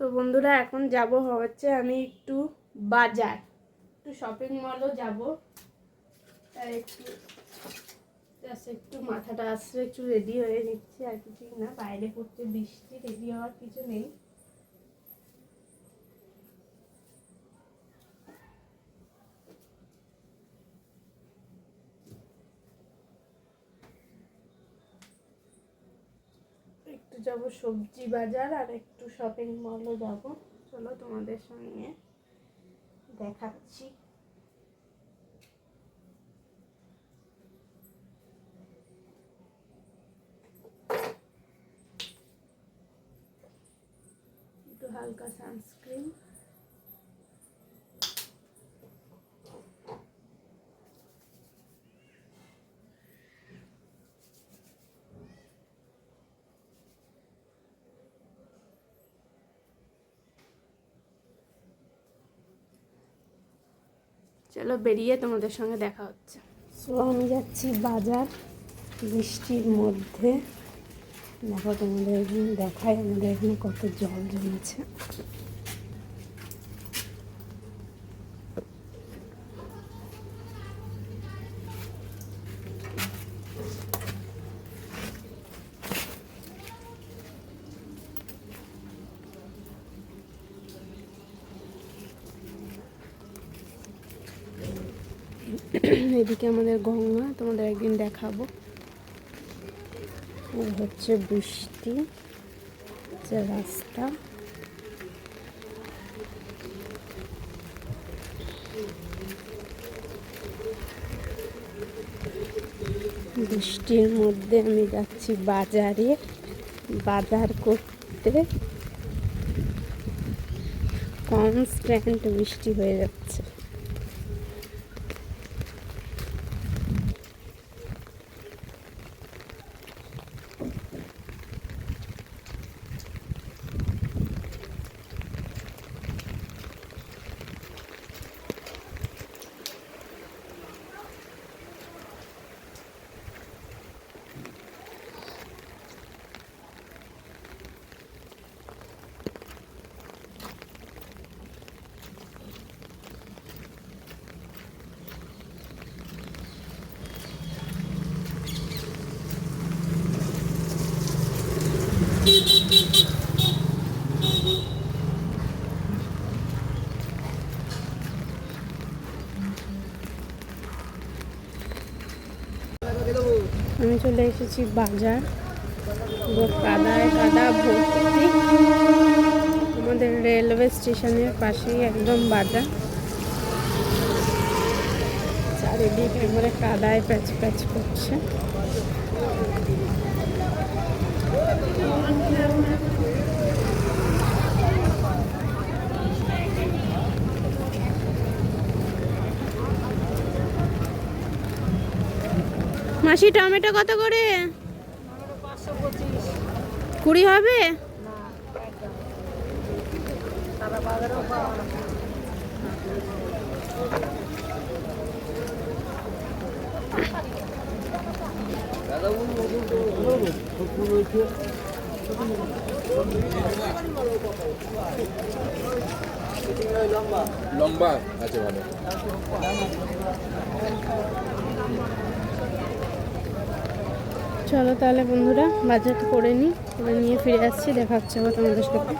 তো বন্ধুরা এখন যাব হচ্ছে আমি একটু বাজার, একটু শপিং মলও যাব। তাই একটু মাথাটা আসছে, একটু রেডি হয়ে নিচ্ছি, আর কিছুই না। বাইরে পড়তে বৃষ্টি, রেডি হওয়ার কিছু নেই। একটু যাব সবজি বাজার আর একটু শপিং মলও যাব। চলো তোমাদের সঙ্গে দেখাচ্ছি। একটু হালকা সানস্ক্রিন, চলো বেরিয়ে তোমাদের সঙ্গে দেখা হচ্ছে। সো আমি যাচ্ছি বাজার বৃষ্টির মধ্যে। দেখো তোমাদের এখানে দেখায় আমাদের এখানে কত জল জমেছে। এদিকে আমাদের গঙ্গা, তোমাদের একদিন দেখাবো। হচ্ছে বৃষ্টি, হচ্ছে রাস্তা। বৃষ্টির মধ্যে আমি যাচ্ছি বাজারে বাজার করতে। কনস্ট্যান্ট বৃষ্টি হয়ে যাচ্ছে। আমি চলে এসেছি বাজার, কাদায় কাদা ভর্তি। আমাদের রেলওয়ে স্টেশনের পাশেই একদম বাজার। চারিদিকে একেবারে কাদায় প্যাচ প্যাচ করছে। মাসি টমেটো কত করে? 20 হবে? লম্বা আছে ভালো। চলো তাহলে বন্ধুরা বাজার করে নিই, করে নিয়ে ফিরে আসছি। দেখা হচ্ছে আবার তোমাদের সাথে।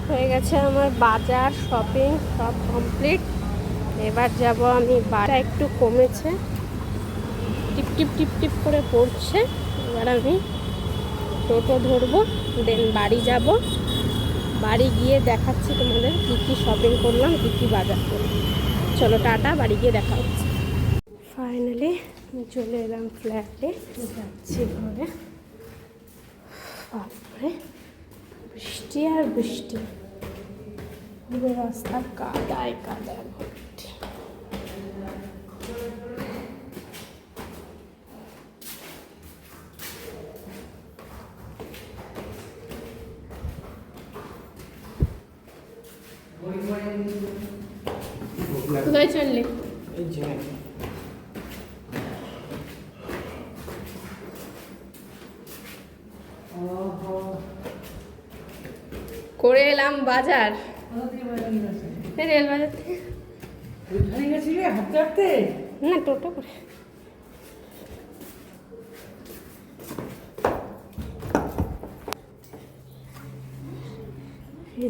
হয়ে গেছে আমার বাজার শপিং সব কমপ্লিট। এবার যাব আমি, বাজার একটু কমেছে, টিপ টিপ টিপ টিপ করে পড়ছে। এবার আমি টোটো ধরবো, দেন বাড়ি যাব। বাড়ি গিয়ে দেখাচ্ছি তোমাদের কী কী শপিং করলাম, কী কী বাজার করলাম। চলো টাটা, বাড়ি গিয়ে দেখা হচ্ছে। ফাইনালি আমি চলে এলাম ফ্ল্যাটে, যাচ্ছি ঘরে। তারপরে বৃষ্টি আর বৃষ্টি, পুরো রাস্তা কাদায় কাদায় ভর্তি। কোথায় চললি? এই যে করে এলাম বাজার, রেল বাজার থেকে। হাঁটতে হাঁটতে না, টোটো করে।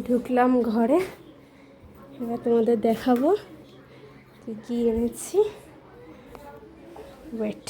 ঢুকলাম ঘরে, এবার তোমাদের দেখাবো কি কি এনেছি। ওয়েট।